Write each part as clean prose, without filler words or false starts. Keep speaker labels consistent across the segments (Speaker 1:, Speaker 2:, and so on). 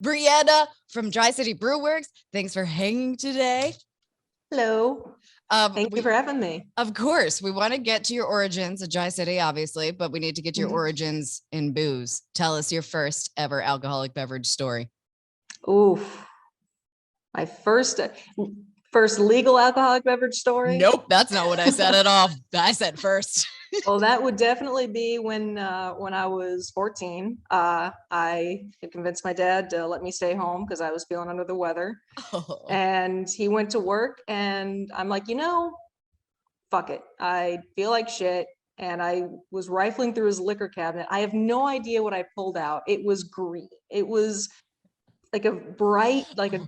Speaker 1: Brianna from Tri-City Brew Works. Thanks for hanging today.
Speaker 2: Hello. Thank you
Speaker 1: We
Speaker 2: for having me.
Speaker 1: Of course, we want to get to your origins at Tri-City, obviously, but we need to get to your origins in booze. Tell us your first ever alcoholic beverage story.
Speaker 2: Oof. My first legal alcoholic beverage story.
Speaker 1: Nope, that's not what I said at all. I said first.
Speaker 2: Well, that would definitely be when I was 14. I convinced my dad to let me stay home because I was feeling under the weather.
Speaker 1: Oh.
Speaker 2: And he went to work, and I'm like, fuck it. I feel like shit. And I was rifling through his liquor cabinet. I have no idea what I pulled out. It was green. It was like a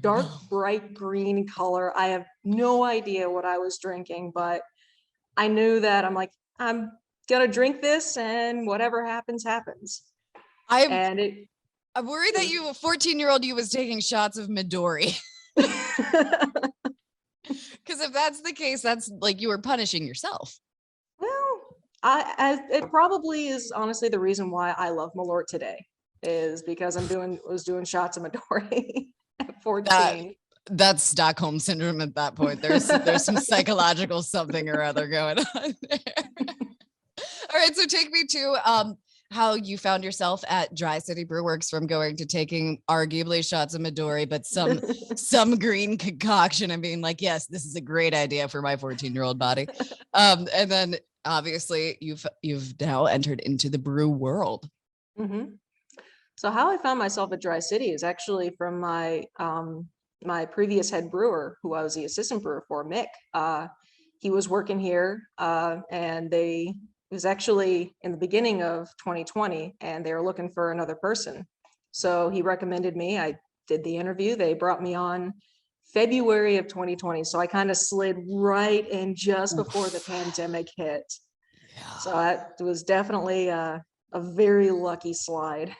Speaker 2: dark, bright green color. I have no idea what I was drinking, but I knew that I'm gonna drink this, and whatever happens, happens.
Speaker 1: I'm worried that you, a 14-year-old, you was taking shots of Midori. Because if that's the case, that's like you were punishing yourself.
Speaker 2: Well, it probably is honestly the reason why I love Malort today, is because was doing shots of Midori at 14.
Speaker 1: That's Stockholm syndrome at that point. There's some psychological something or other going on there. All right, so take me to how you found yourself at Tri-City Brew Works, from going to taking arguably shots of Midori, but some green concoction, and being like, yes, this is a great idea for my 14-year-old body. And then obviously you've now entered into the brew world.
Speaker 2: Mm-hmm. So how I found myself at Tri-City is actually from my previous head brewer, who I was the assistant brewer for, Mick. He was working here, and it was actually in the beginning of 2020, and they were looking for another person. So he recommended me. I did the interview. They brought me on February of 2020. So I kind of slid right in just before the pandemic hit. Yeah. So that was definitely a very lucky slide.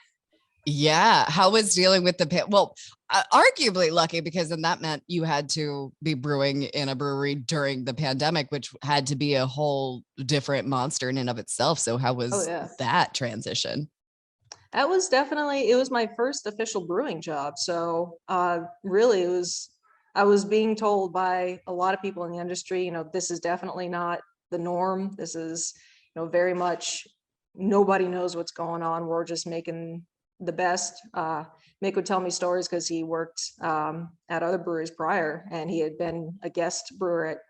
Speaker 1: Yeah. How was dealing with arguably lucky, because then that meant you had to be brewing in a brewery during the pandemic, which had to be a whole different monster in and of itself. So how was that transition?
Speaker 2: That was it was my first official brewing job. So really I was being told by a lot of people in the industry, this is definitely not the norm. This is, very much nobody knows what's going on. We're just making the best. Mick would tell me stories because he worked at other breweries prior, and he had been a guest brewer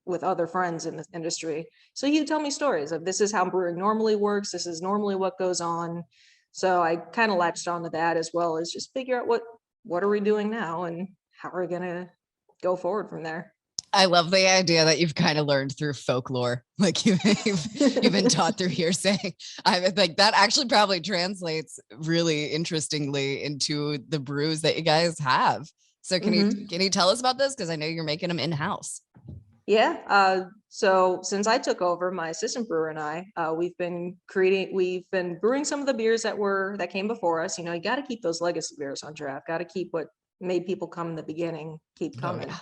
Speaker 2: with other friends in the industry. So he would tell me stories of, this is how brewing normally works. This is normally what goes on. So I kind of latched onto that, as well as just figure out what are we doing now and how are we going to go forward from there.
Speaker 1: I love the idea that you've kind of learned through folklore, like you've been taught through hearsay. I think that actually probably translates really interestingly into the brews that you guys have. So can you tell us about this? Because I know you're making them in-house.
Speaker 2: Yeah. So since I took over, my assistant brewer and I, we've been brewing some of the beers that came before us. You got to keep those legacy beers on draft. Got to keep what made people come in the beginning keep coming. Oh, yeah.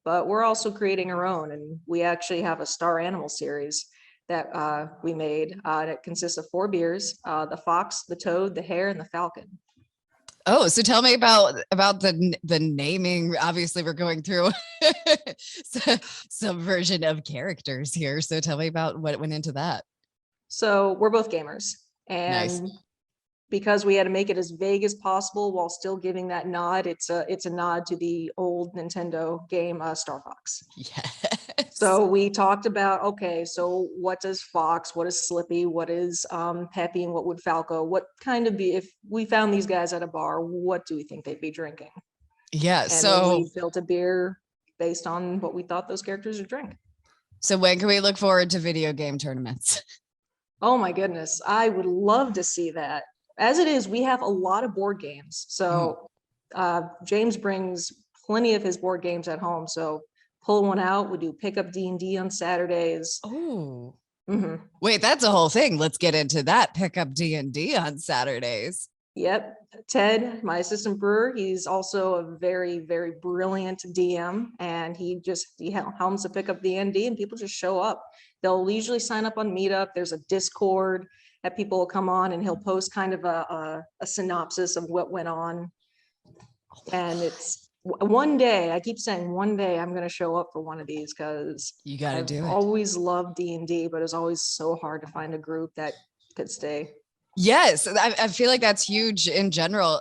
Speaker 2: But we're also creating our own, and we actually have a Star Animal series that we made. That consists of 4 beers: the Fox, the Toad, the Hare, and the Falcon.
Speaker 1: Oh, so tell me about the naming. Obviously, we're going through some version of characters here. So tell me about what went into that.
Speaker 2: So we're both gamers, and nice. Because we had to make it as vague as possible while still giving that nod, it's a nod to the old Nintendo game Star Fox.
Speaker 1: Yes.
Speaker 2: So we talked about, okay, so what does Fox, what is Slippy, what is Peppy, and what would Falco, what kind of if we found these guys at a bar, what do we think they'd be drinking?
Speaker 1: Yeah,
Speaker 2: and so we built a beer based on what we thought those characters would drink.
Speaker 1: So when can we look forward to video game tournaments?
Speaker 2: Oh my goodness, I would love to see that. As it is, we have a lot of board games. So James brings plenty of his board games at home. So pull one out. We do pickup D&D on Saturdays.
Speaker 1: Oh, wait, that's a whole thing. Let's get into that. Pickup D&D on Saturdays.
Speaker 2: Yep. Ted, my assistant brewer, he's also a very, very brilliant DM, and he helms to pick up D&D, and people just show up. They'll usually sign up on Meetup. There's a Discord, that people will come on and he'll post kind of a synopsis of what went on. And it's one day, I keep saying one day I'm going to show up for one of these because
Speaker 1: You got to
Speaker 2: I've
Speaker 1: do it.
Speaker 2: always loved D&D, but it's always so hard to find a group that could stay.
Speaker 1: Yes, I feel like that's huge in general.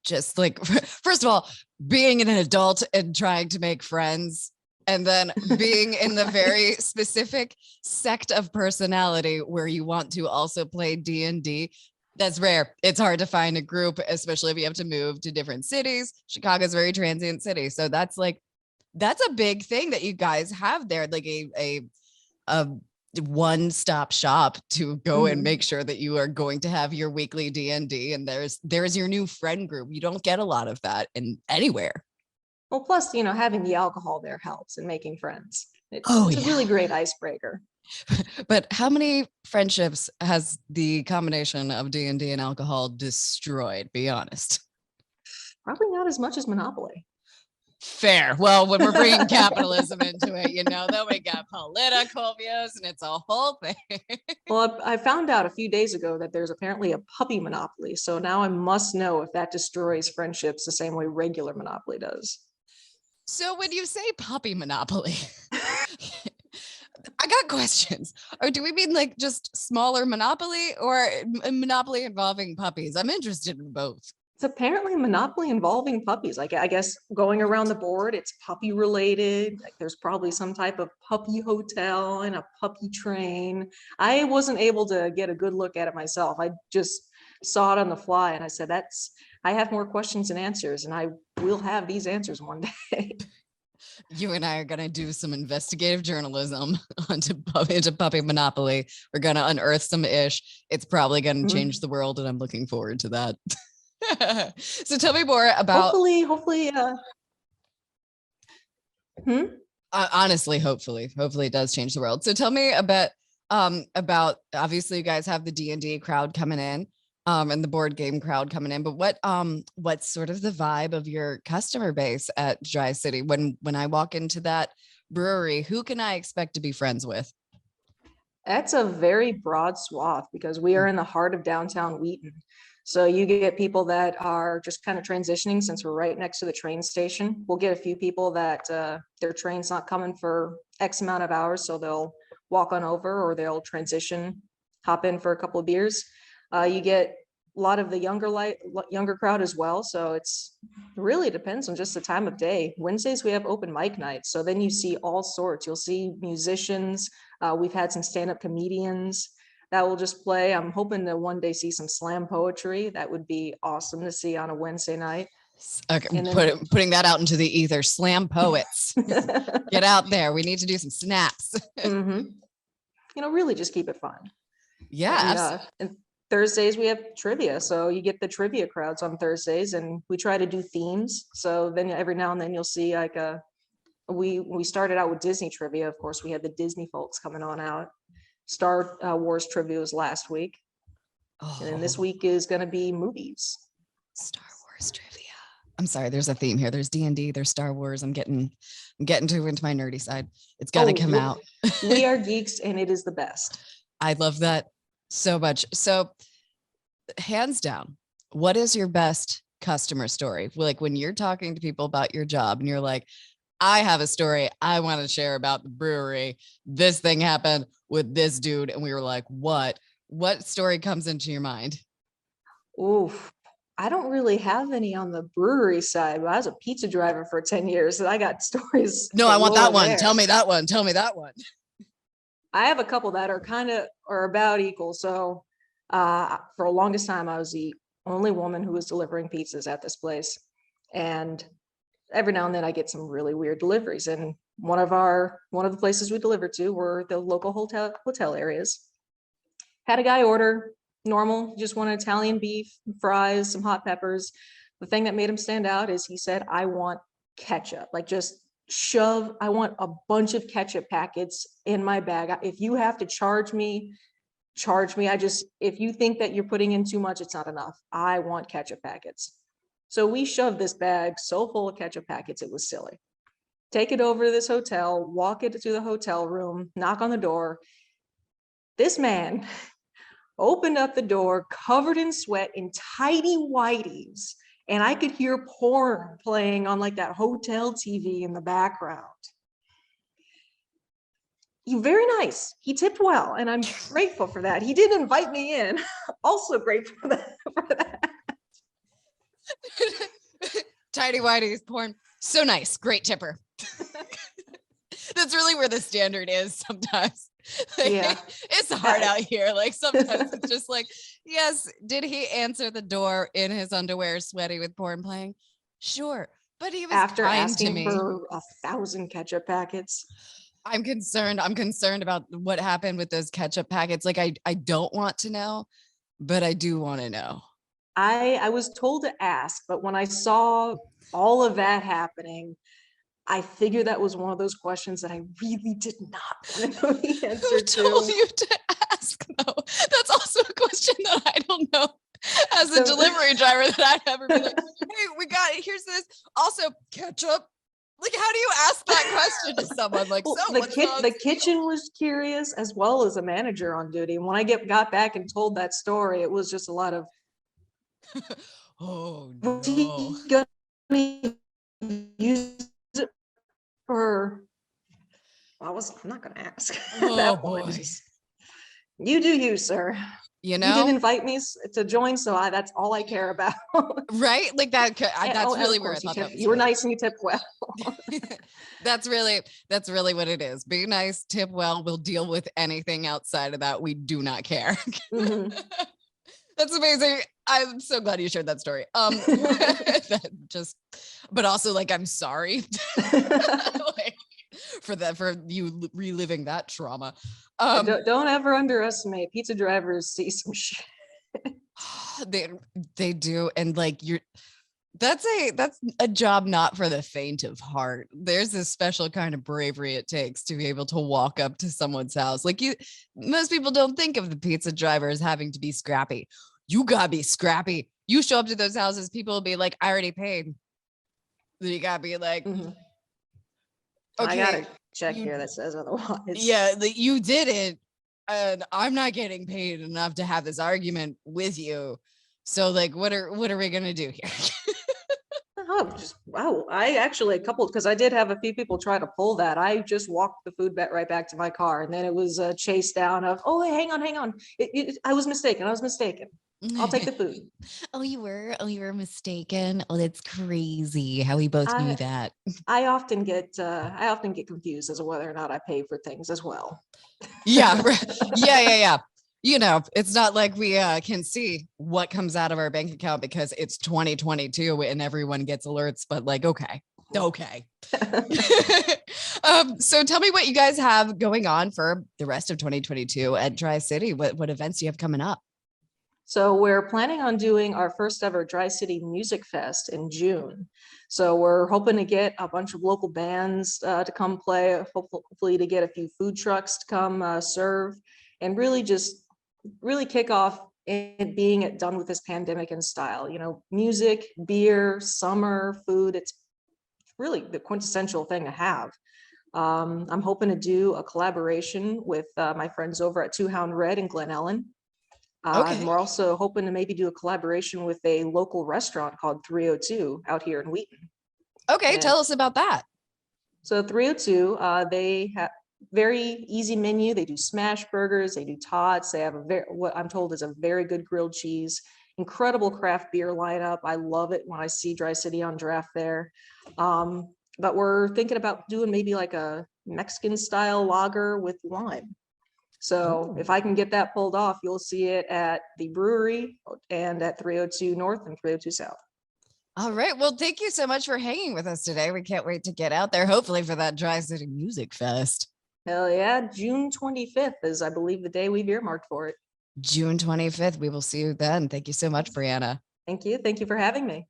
Speaker 1: Just like, first of all, being an adult and trying to make friends, and then being in the very specific sect of personality where you want to also play D&D. That's rare. It's hard to find a group, especially if you have to move to different cities. Chicago's a very transient city. So that's a big thing that you guys have there, like a one-stop shop to go and make sure that you are going to have your weekly D&D, and there's your new friend group. You don't get a lot of that in anywhere.
Speaker 2: Well, plus, having the alcohol there helps in making friends. It's a really great icebreaker.
Speaker 1: But how many friendships has the combination of D&D and alcohol destroyed? Be honest.
Speaker 2: Probably not as much as Monopoly.
Speaker 1: Fair. Well, when we're bringing capitalism into it, then we got political views and it's a whole thing.
Speaker 2: Well, I found out a few days ago that there's apparently a puppy Monopoly. So now I must know if that destroys friendships the same way regular Monopoly does.
Speaker 1: So when you say puppy Monopoly, I got questions. Or do we mean like just smaller Monopoly or a Monopoly involving puppies? I'm interested in both.
Speaker 2: It's apparently Monopoly involving puppies. Like, I guess going around the board, it's puppy related. Like, there's probably some type of puppy hotel and a puppy train. I wasn't able to get a good look at it myself. I just saw it on the fly and I said, I have more questions than answers, and I will have these answers one day.
Speaker 1: You and I are going to do some investigative journalism into puppy Monopoly. We're going to unearth some ish. It's probably going to change the world, and I'm looking forward to that. So tell me more about
Speaker 2: hopefully
Speaker 1: honestly, hopefully it does change the world. So tell me about obviously you guys have the D&D crowd coming in and the board game crowd coming in, but what's sort of the vibe of your customer base at Dry City when I walk into that brewery? Who can I expect to be friends with?
Speaker 2: That's a very broad swath because we are in the heart of downtown Wheaton. So you get people that are just kind of transitioning since we're right next to the train station. We'll get a few people that their train's not coming for X amount of hours, so they'll walk on over or they'll transition, hop in for a couple of beers. You get a lot of the younger crowd as well. So it really depends on just the time of day. Wednesdays, we have open mic nights. So then you see all sorts. You'll see musicians. We've had some stand-up comedians that will just play. I'm hoping to one day see some slam poetry. That would be awesome to see on a Wednesday night.
Speaker 1: Okay, putting that out into the ether. Slam poets. Get out there. We need to do some snaps.
Speaker 2: Really just keep it fun.
Speaker 1: Yeah.
Speaker 2: And Thursdays we have trivia. So you get the trivia crowds on Thursdays, and we try to do themes. So then every now and then you'll see like we started out with Disney trivia. Of course, we had the Disney folks coming on out. Star Wars trivia was last week. And then this week is going to be movies.
Speaker 1: Star Wars trivia. I'm sorry, there's a theme here. There's D&D, there's Star Wars. I'm getting into my nerdy side. It's got to come out.
Speaker 2: We are geeks and it is the best.
Speaker 1: I love that so much. So hands down, what is your best customer story? Like when you're talking to people about your job and you're like, I have a story I want to share about the brewery. This thing happened with this dude. And we were like, what story comes into your mind?
Speaker 2: Oof. I don't really have any on the brewery side, but I was a pizza driver for 10 years. And I got stories.
Speaker 1: No, I want that one.
Speaker 2: There.
Speaker 1: Tell me that one.
Speaker 2: I have a couple that are about equal. So for the longest time, I was the only woman who was delivering pizzas at this place. And every now and then I get some really weird deliveries. And one of the places we delivered to were the local hotel areas. Had a guy order normal, just wanted Italian beef, fries, some hot peppers. The thing that made him stand out is he said, I want ketchup, like just I want a bunch of ketchup packets in my bag. If you have to charge me. If you think that you're putting in too much, it's not enough. I want ketchup packets. So we shoved this bag so full of ketchup packets, it was silly. Take it over to this hotel, walk it to the hotel room, knock on the door. This man opened up the door, covered in sweat, in tidy whities, and I could hear porn playing on like that hotel TV in the background. He very nice. He tipped well, and I'm grateful for that. He did invite me in. Also grateful for that.
Speaker 1: Tidy whities, porn. So nice. Great tipper. That's really where the standard is sometimes. Like,
Speaker 2: Yeah.
Speaker 1: It's hard out here. Like sometimes it's just like, yes, did he answer the door in his underwear, sweaty with porn playing? Sure. But he was
Speaker 2: After
Speaker 1: kind to
Speaker 2: asking
Speaker 1: me.
Speaker 2: for 1,000 ketchup packets.
Speaker 1: I'm concerned. I'm concerned about what happened with those ketchup packets. Like I don't want to know, but I do want to know.
Speaker 2: I was told to ask, but when I saw all of that happening, I figured that was one of those questions that I really did not want to know the answer
Speaker 1: Who told
Speaker 2: to.
Speaker 1: you to ask though? That's also a question that I don't know as a delivery driver that I'd ever be like, hey, we got it. Here's this. Also, ketchup. Like, how do you ask that question to someone? Like,
Speaker 2: Well,
Speaker 1: so
Speaker 2: the kitchen was curious, as well as a manager on duty. And when I got back and told that story, it was just a lot of,
Speaker 1: oh
Speaker 2: was
Speaker 1: no.
Speaker 2: he gonna use it for? I'm not gonna ask.
Speaker 1: Oh boy.
Speaker 2: You do you, sir.
Speaker 1: You know,
Speaker 2: you didn't invite me to join, so that's all I care about.
Speaker 1: Right? Like that. That's really where I thought that was.
Speaker 2: You were nice and you tipped well.
Speaker 1: That's really what it is. Be nice, tip well. We'll deal with anything outside of that. We do not care. Mm-hmm. That's amazing. I'm so glad you shared that story. But also like, I'm sorry like, for you reliving that trauma.
Speaker 2: Don't ever underestimate pizza drivers. See some shit.
Speaker 1: They do, and like that's a job not for the faint of heart. There's this special kind of bravery it takes to be able to walk up to someone's house. Like most people don't think of the pizza driver as having to be scrappy. You gotta be scrappy. You show up to those houses, people will be like, I already paid. Then you gotta be like,
Speaker 2: mm-hmm.
Speaker 1: Okay,
Speaker 2: I got a check here that says otherwise.
Speaker 1: Yeah, you did it, and I'm not getting paid enough to have this argument with you. So like, what are we gonna do here?
Speaker 2: I actually because I did have a few people try to pull that. I just walked the food right back to my car, and then it was a chase down of, oh, hang on. I was mistaken. I'll take the food.
Speaker 1: You were mistaken. Oh, that's crazy how we both knew that.
Speaker 2: I often get confused as to whether or not I pay for things as well.
Speaker 1: Yeah. Yeah. You know, it's not like we can see what comes out of our bank account because it's 2022 and everyone gets alerts, but like, okay. So tell me what you guys have going on for the rest of 2022 at Dry City. What events do you have coming up?
Speaker 2: So we're planning on doing our first ever Dry City Music Fest in June. So we're hoping to get a bunch of local bands to come play, hopefully to get a few food trucks to come serve, and really kick off it being done with this pandemic in style. You know, music, beer, summer, food, it's really the quintessential thing to have. I'm hoping to do a collaboration with my friends over at Two Hound Red in Glen Ellen.
Speaker 1: Okay.
Speaker 2: We're also hoping to maybe do a collaboration with a local restaurant called 302 out here in Wheaton.
Speaker 1: Okay, tell us about that.
Speaker 2: So 302, they have very easy menu. They do smash burgers, they do tots. They have what I'm told is a very good grilled cheese, incredible craft beer lineup. I love it when I see Dry City on draft there. But we're thinking about doing maybe like a Mexican style lager with lime. So if I can get that pulled off, you'll see it at the brewery and at 302 North and 302 South.
Speaker 1: All right. Well, thank you so much for hanging with us today. We can't wait to get out there, hopefully for that Dry City Music Fest.
Speaker 2: Hell yeah. June 25th is, I believe, the day we've earmarked for it.
Speaker 1: June 25th. We will see you then. Thank you so much, Brianna.
Speaker 2: Thank you. Thank you for having me.